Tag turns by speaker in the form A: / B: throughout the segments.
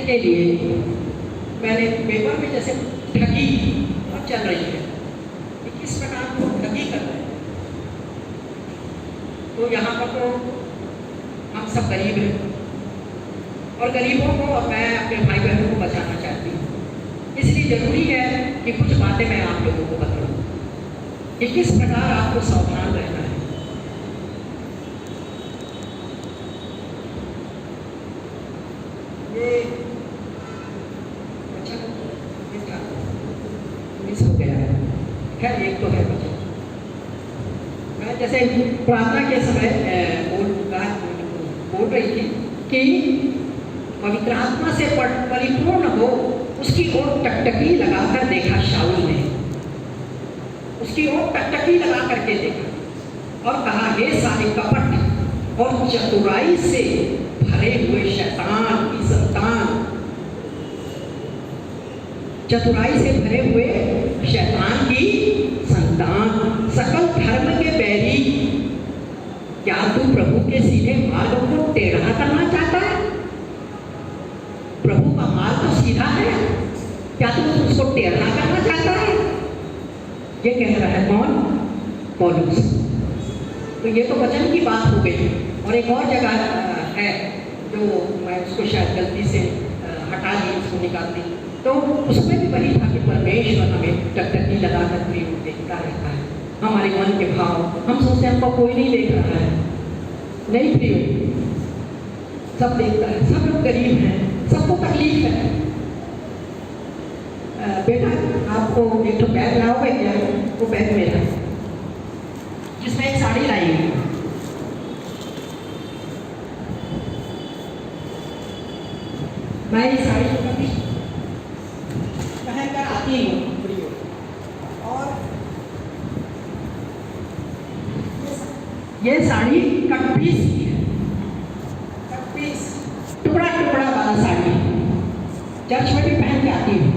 A: समझने के लिए मैंने पेपर में जैसे ठगी और चल रही है कि किस प्रकार को ठगी कर रहे हैं। तो यहाँ पर तो हम सब गरीब हैं और गरीबों को मैं अपने भाई बहनों को बचाना चाहती हूँ। इसलिए ज़रूरी है कि कुछ बातें मैं आप लोगों को बताऊँ कि किस प्रकार आपको सावधान रहना है। ये अच्छा मिस हो गया है, खैर एक तो है बचा। मैं जैसे प्रार्थना के समय बोल रही थी कि पवित्र आत्मा से परिपूर्ण हो, उसकी ओर टकटकी लगाकर देखा शाऊल ने, उसकी ओर टकटकी लगा करके देखा और कहा, हे सारे कपट और चतुराई से भरे हुए शैतान की संतान, चतुराई से भरे हुए शैतान की संतान, सकल धर्म के बैरी, क्या तू प्रभु के सीधे मार्ग को टेढ़ा करना चाहता है? प्रभु का मार्ग तो सीधा है, क्या तू उसको टेढ़ा करना चाहता है? ये कह रहा है कौन? पौलुस। तो ये तो वचन की बात हो गई। और एक और जगह है जो मैं उसको शायद गलती से हटा दी, उसको निकाल दी, तो उसमें भी वही था कि परमेश्वर हमें टकटकी लगाकर प्रयोग देखता रहता है, हमारे मन के भाव। हम सोचते हैं हमको कोई नहीं देख रहा है, नहीं प्रियो, सब देखता है। सब लोग गरीब हैं, सबको तकलीफ है। बेटा आपको एक तो बैग लाओगे क्या? वो बैग मेरा है, जिसमें एक साड़ी लाई हुई है। मैं ये साड़ी को कभी पहन कर आती हूँ और ये साड़ी कट पीस की है, कट पीस टुकड़ा टुकड़ा वाला साड़ी चर्च में भी पहन के आती हूँ।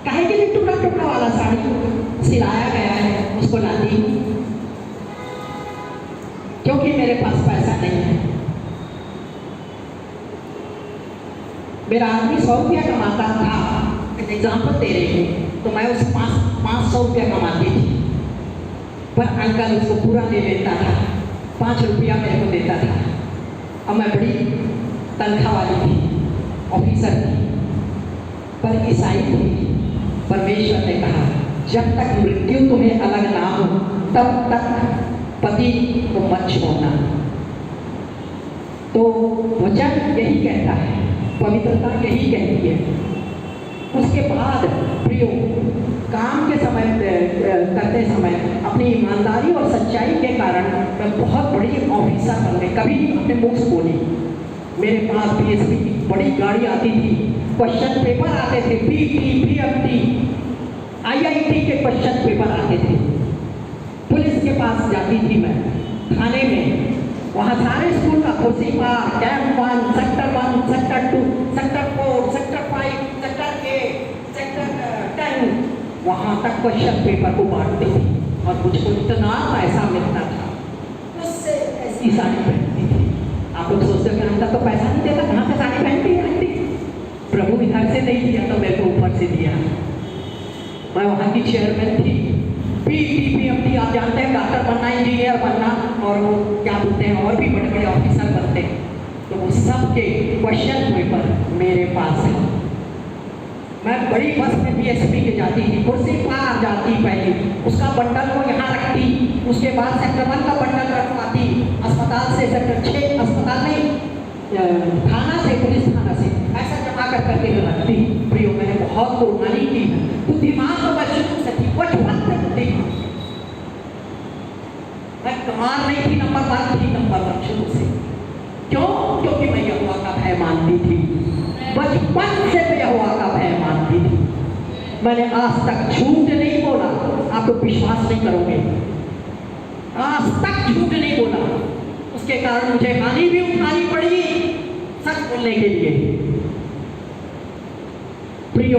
A: काहे के लिए टुकड़ा टुकड़ा वाला साड़ी सिलाया गया है उसको लाती हूँ? क्योंकि मेरे पास पैसा नहीं है। मेरा आदमी 100 रुपया कमाता था, एग्जाम्पल दे रही हूँ, तो मैं उस 500 रुपया कमाती थी, पर अंकल उसको पूरा दे देता था, 5 रुपया मेरे को देता था। और मैं बड़ी तनख्वाह वाली थी, ऑफिसर थी, पर ईसाई थी। परमेश्वर ने कहा, जब तक मृत्यु तुम्हें अलग ना हो तब तक पति को मत छोड़ना। तो वचन यही कहता है, पवित्रता यही कहती है। उसके बाद प्रियो, काम के समय करते समय अपनी ईमानदारी और सच्चाई के कारण मैं बहुत बड़ी ऑफिसर बन गई। कभी अपने मुख से बोली, मेरे पास PhD की बड़ी गाड़ी आती थी, क्वेश्चन पेपर आते थे, PFT, IIT के क्वेश्चन पेपर आते थे। पुलिस के पास जाती थी मैं, थाने में, वहाँ सारे स्कूल का Khursipar, camp 1, sector 1, sector 2, sector 4, sector 5, sector 8, sector 10, वहाँ तक क्वेश्चन पेपर को बांटते थे और मुझको इतना पैसा मिलता था, उससे ऐसी साड़ी पहनती थी। आप लोग सोचते हो कि हमका तो पैसा नहीं देता, कहाँ से साड़ी पहनती है? प्रभु इधर से नहीं दिया तो मेरे को ऊपर से दिया। मैं वहाँ की चेयरमैन थी। PFT आप जानते हैं, डॉक्टर बनना, इंजीनियर बनना, और वो क्या बोलते हैं, और भी बड़े बड़े ऑफिसर बनते हैं। तो वो सब के क्वेश्चन पेपर मेरे पास है। मैं बड़ी बस में PSP के जाती थी, कुर्सी पार जाती, पहले उसका बंडल को यहाँ रखती, उसके बाद सेक्टर 1 का बंडल रखवाती, अस्पताल से सेक्टर 6, अस्पताल नहीं, थाना से, पुलिस थाना से ऐसा जमा कर करके रखती। प्रियो, मैंने बहुत कुर्बानी की है। बुद्धिमान तो मैं शुरू से थी, कुछ वक्त में बुद्धिमान, मैं कमाल नहीं थी, नंबर 1 थी, नंबर 1 शुरू से। क्यों? क्योंकि मैं यहोवा का भय मानती थी, बचपन से मैं यहोवा का भय मानती थी। मैंने आज तक झूठ नहीं बोला, आप लोग विश्वास नहीं करोगे, आज तक झूठ नहीं बोला। उसके कारण मुझे हानि भी उठानी पड़ी सच बोलने के लिए। प्रियो,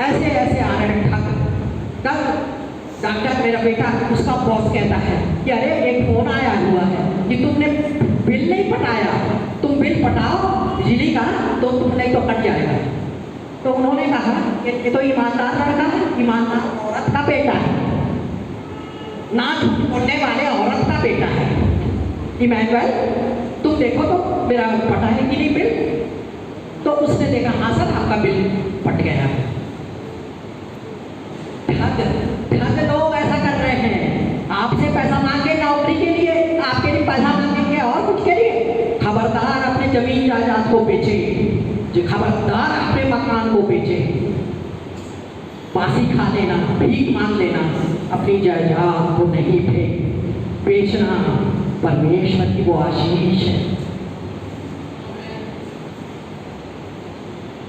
A: ऐसे ऐसे आ रहे हैं ठग। तब डॉक्टर, मेरा बेटा, उसका बॉस कहता है कि अरे एक फोन आया हुआ है कि तुमने बिल नहीं पटाया, तुम बिल पटाओ बिजली का तो तुम नहीं तो कट जाएगा। तो उन्होंने कहा ये तो ईमानदार लड़का है, ईमानदार औरत का बेटा है, ना झूठ बोलने वाले औरत का बेटा है। इमैनुअल तुम देखो तो मेरा पटा है कि नहीं बिल? तो उसने देखा हाँ सर आपका बिल पट गया। ध्यान लोग ऐसा कर रहे हैं, आपसे पैसा मांगे नौकरी के लिए, आपके लिए पैसा मांगेंगे और कुछ के लिए। खबरदार अपने जमीन जायदाद को बेचे, जो खबरदार अपने मकान को बेचे, बासी खा लेना, भीख मांग लेना, अपनी जायदाद को नहीं बेचना। परमेश्वर की वो आशीष है।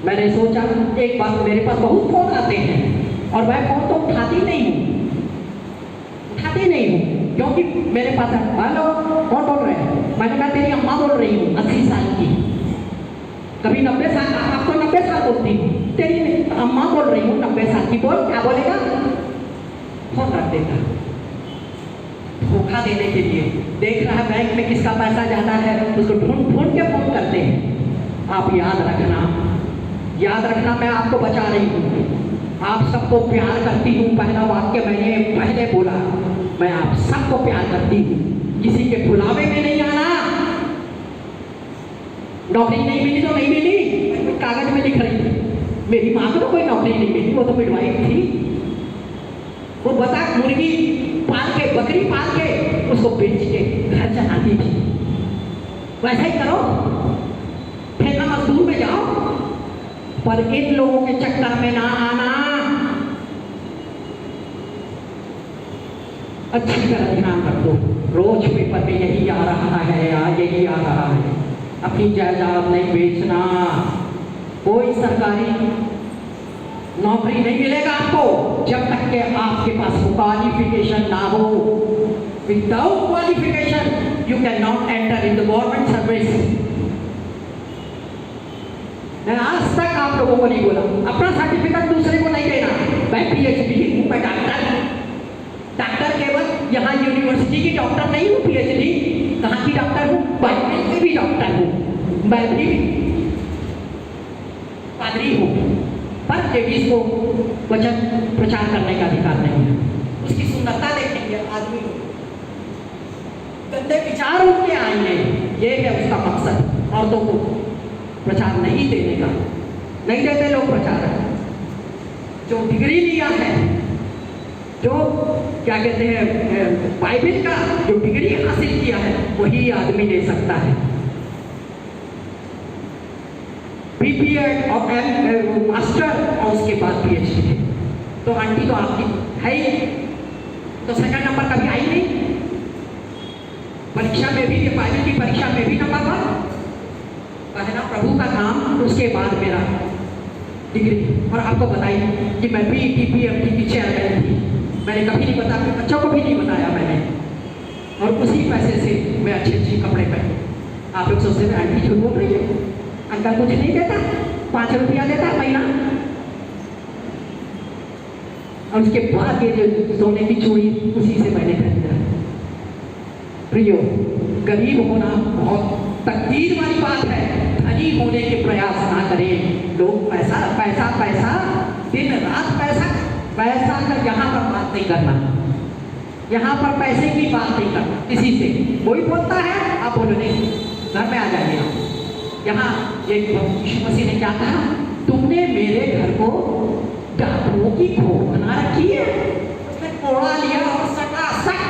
A: मैंने सोचा एक बात, मेरे पास बहुत फोन आते हैं और मैं फोन तो उठाती नहीं हूँ क्योंकि मेरे पास हेलो कौन बोल रहे हैं? मैंने कहा तेरी अम्मा बोल रही हूँ 80 साल की, कभी 90 साल, आपको 90 साल बोलती हूँ, तेरी अम्मा बोल रही हूँ 90 साल की, बोल क्या बोलेगा? फोन रख देगा धोखा देने के लिए। देख रहा है बैंक में किसका पैसा ज्यादा है, उसको ढूंढ के फोन करते हैं। आप याद रखना मैं आपको बचा रही हूँ, आप सबको प्यार करती हूँ। पहला वाक्य मैंने पहले बोला, मैं आप सबको प्यार करती हूँ, किसी के बुलावे में नहीं आना। नौकरी नहीं मिली तो नहीं मिली, कागज में लिख रही थी। मेरी माँ को तो कोई नौकरी नहीं मिली, वो तो मिडवाइफ थी। वो बता मुर्गी पाल के, बकरी पाल के, उसको बेच के घर चलाती थी। वैसा ही करो, ठेका मजदूर में जाओ, पर इन लोगों के चक्कर में ना आना। अच्छी तरह ध्यान रखो, रोज पेपर में यही आ रहा है, यही आ रहा है। अपनी जायदाद नहीं बेचना। कोई सरकारी नौकरी नहीं मिलेगा आपको जब तक कि आपके पास क्वालिफिकेशन ना हो। Without qualification you can not enter in the government service. मैं आज तक आप लोगों को नहीं बोला, अपना सर्टिफिकेट दूसरे को नहीं देना। मैं PhD हूँ, मैं डॉक्टर केवल यहाँ यूनिवर्सिटी की डॉक्टर नहीं हूँ, PhD कहाँ की डॉक्टर हूँ, बाइबल की भी डॉक्टर हूँ, मैं भी पादरी हूँ। पर लेडीज को वचन प्रचार करने का अधिकार नहीं है। उसकी सुंदरता देखेंगे आदमी, गंदे विचार उनके आएंगे, ये है उसका मकसद। औरतों को प्रचार नहीं देने का, नहीं देते लोग प्रचार। जो डिग्री लिया है, जो क्या कहते हैं बाइबल का जो डिग्री हासिल किया है, वही आदमी ले सकता है। BPEd और मास्टर और उसके बाद PhD। तो आंटी तो आपकी है ही, तो सेकंड नंबर कभी आई नहीं। परीक्षा में भी, बाइबल की परीक्षा में भी नंबर 1, पहला प्रभु का नाम, उसके बाद मेरा डिग्री। और आपको बताइए कि मैं BEd PMT की चेयरमैन थी, मैंने कभी नहीं बताया, बच्चों को भी नहीं बताया मैंने। और उसी पैसे से मैं अच्छे कपड़े पहने। आप लोग सोचते हैं आंटी झूठ बोल रही है, अंकल कुछ नहीं देता, 5 रुपया देता महीना। और उसके बाद ये जो सोने की चूड़ी, उसी से मैंने खरीदा। प्रियो, गरीब होना बहुत तकदीर वाली बात है। धनी होने के प्रयास ना करें। लोग पैसा पैसा पैसा, दिन रात पैसा पैसा कर यहाँ पर बात नहीं करना, यहाँ पर पैसे की बात नहीं करना किसी से। कोई बोलता है आप बोलो नहीं, घर में आ जाइए आप। यहाँ एक यीशु मसीह ने क्या कहा, तुमने मेरे घर को डाकुओं की खोह बना रखी है। उसने कोड़ा लिया और सटासट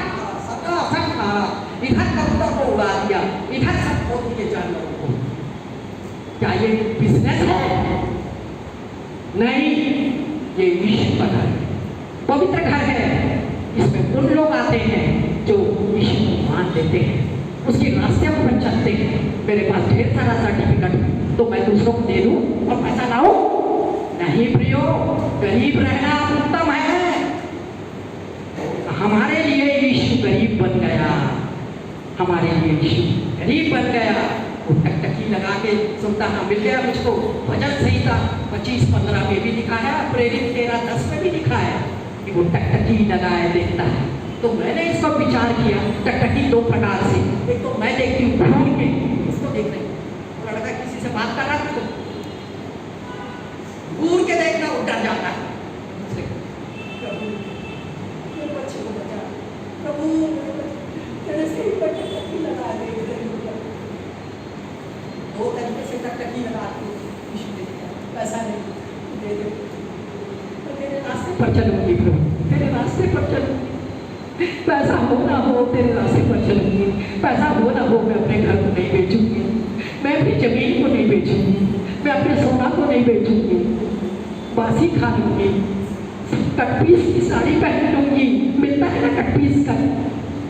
A: मारा, इधर कबूतर को उड़ा दिया, इधर सब खो दिए जानवरों को। क्या ये बिजनेस है? नहीं, ये यीशु का घर है, पवित्र घर है। इसमें उन लोग आते हैं जो यीशु को मान लेते हैं, उसके रास्ते पर चलते हैं। मेरे पास ढेर सारा सर्टिफिकेट, तो मैं दूसरों को दे दूं और पैसा लाऊं? नहीं प्रियो, गरीब रहना उत्तम है। हमारे लिए यीशु गरीब बन गया, हमारे लिए यीशु गरीब बन गया। वो टकटकी लगा के सुनता था, मिल गया मुझको। भजन संहिता 25-15 में भी लिखा है, प्रेरित 13-10 में भी लिखा है कि वो टकटकी लगाए देखता है। तो मैंने इसका विचार किया, टकटकी 2 प्रकार से। एक तो मैं देखती हूँ घूर के, इसको देख रही हूँ, टकटकी लगा के यीशु दे दिया, पैसा नहीं दे दे, तो तेरे रास्ते पर चलूंगी प्रभु, तेरे रास्ते पर चलूंगी, पैसा हो ना हो तेरे रास्ते पर चलूंगी, पैसा हो ना हो मैं अपने घर को नहीं बेचूंगी, मैं अपनी जमीन को नहीं बेचूंगी, मैं अपने सोना को नहीं बेचूंगी, बासी खा लूंगी, कटपीस की साड़ी पहन लूंगी, मिलता है ना कटपीस का,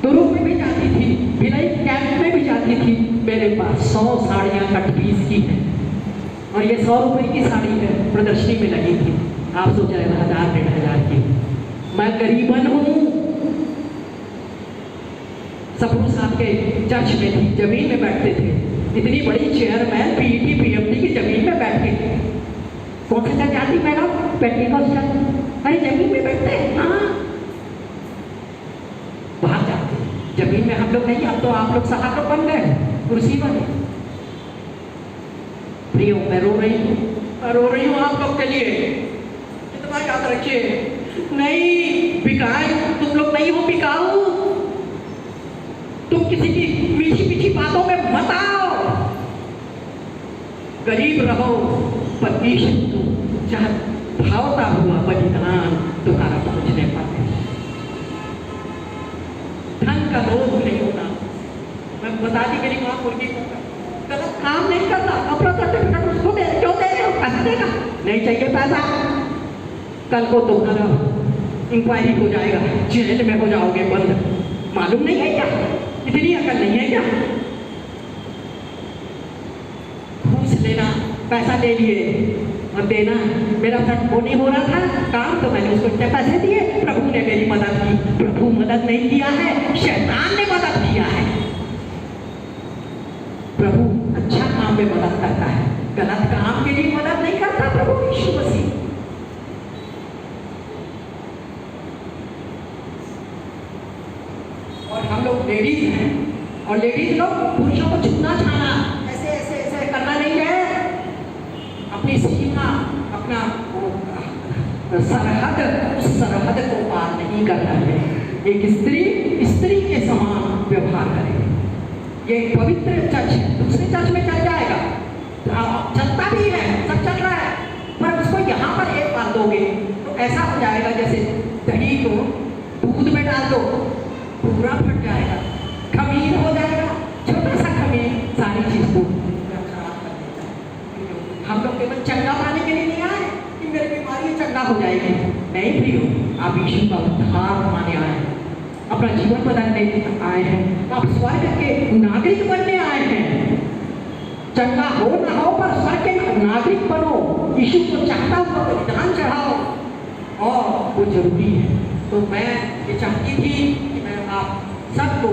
A: दुरुप में भी जाती थी, भिलाई कैंप में भी जाती थी, मेरे पास 100 साड़ियाँ कटपीस की हैं और ये 100 रुपए की साड़ी है, प्रदर्शनी में लगी थी, आप सोच रहे 1000-1500 की, मैं गरीबन हूँ। सपरू साहब के चर्च में थी, जमीन में बैठते थे, इतनी बड़ी चेयरमैन पीईटी पीएमडी की जमीन में बैठते थे, कौन सा जाति मैडम पेंटिकॉस्टल, अरे जमीन में बैठते हैं, हाँ बाहर जाते जमीन में हम लोग नहीं, अब तो आप लोग साहब लोग बन गए, कुर्सी बने। प्रियो मैं रो रही हूँ आप लोग के लिए, कितना याद रखिए, नहीं बिकाए तुम लोग नहीं हो बिकाऊ, तुम किसी की मीठी बातों में मत आओ, गरीब रहो पर ईश्वर चाहे भावता हुआ बलिदान तुम्हारा पहुंचने पाते, धन का लोभ नहीं होना। मैं बता दी गरीब वहां मुर्गी को गलत काम नहीं करना, अपना सर्टिफिकेट उसको दे, क्यों दे रहे हो, पैसा देगा, नहीं चाहिए पैसा, कल को तुम्हारा इंक्वायरी हो जाएगा, जेल में हो जाओगे बंद, मालूम नहीं है क्या, इतनी अकल नहीं है क्या, घूस लेना, पैसा ले लिए और देना, मेरा फ्रेंड वो नहीं हो रहा था काम तो मैंने उसको इतने पैसे दिए, प्रभु ने मेरी मदद की, प्रभु मदद नहीं किया है, शैतान ने मदद किया है। प्रभु अच्छा काम में मदद करता है, गलत काम के लिए मदद नहीं करता प्रभु यीशु मसीह। और हम लोग लेडीज हैं और लेडीज लोग पुरुषों को छूना छाना ऐसे ऐसे ऐसे करना नहीं है, अपनी सीमा अपना सरहद, उस सरहद को पार नहीं करना है। एक स्त्री के समान व्यवहार करे, ये पवित्र चर्च है, दूसरे चर्च में चल जाएगा, चलता भी है, सब चल रहा है, पर उसको यहाँ पर एक बार दोगे तो ऐसा हो जाएगा जैसे दही को दूध में डाल दो पूरा फट जाएगा, खमीर हो जाएगा, छोटा सा खमीर सारी चीज को खराब कर देता है। हम लोग केवल चंगा पाने के लिए नहीं आए कि मेरी बीमारी चंगा हो जाएगी, नहीं प्रियो, आप यीशु का उद्धार पाने आए हैं, अपना जीवन बदलने आए हैं, आप स्वर्ग के नागरिक बनने आए हैं, चंगा हो ना हो पर स्वर्ग के नागरिक बनो, यीशु को चाहता हुआ बलिदान चढ़ाओ, और वो जरूरी है। तो मैं ये चाहती थी कि मैं आप सबको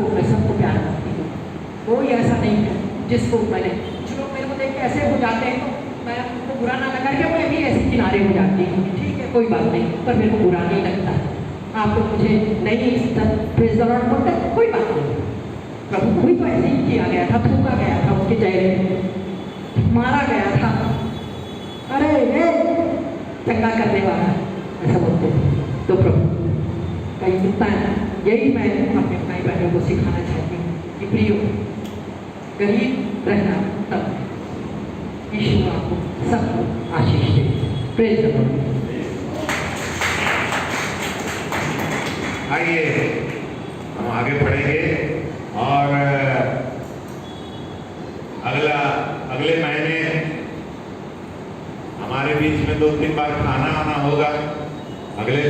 A: प्यार करती हूँ, कोई ऐसा नहीं है जिसको मैंने, कुछ लोग मेरे को देख के ऐसे हो जाते हैं तो मैं उनको बुरा ना लगा के मैं भी ऐसे किनारे हो जाती हूँ, ठीक है कोई बात नहीं, पर मेरे को बुरा नहीं लगता, आप लोग मुझे नहीं प्रेज़ द लॉर्ड बोलते, कोई बात नहीं, प्रभु को भी तो ऐसे ही किया गया था, थूका गया था उसके चेहरे, मारा गया था, अरे रे चंगा करने वाला ऐसा बोलते थे। तो प्रभु कहीं मिलता है, यही मैं अपने भाई बहनों को सिखाना चाहती हूँ कि प्रियो गरीब रहना तब यीशु आपको सबको आशीष दे। Praise the Lord.
B: आइए हम आगे बढ़ेंगे और अगले महीने हमारे बीच में 2-3 बार खाना आना होगा, अगले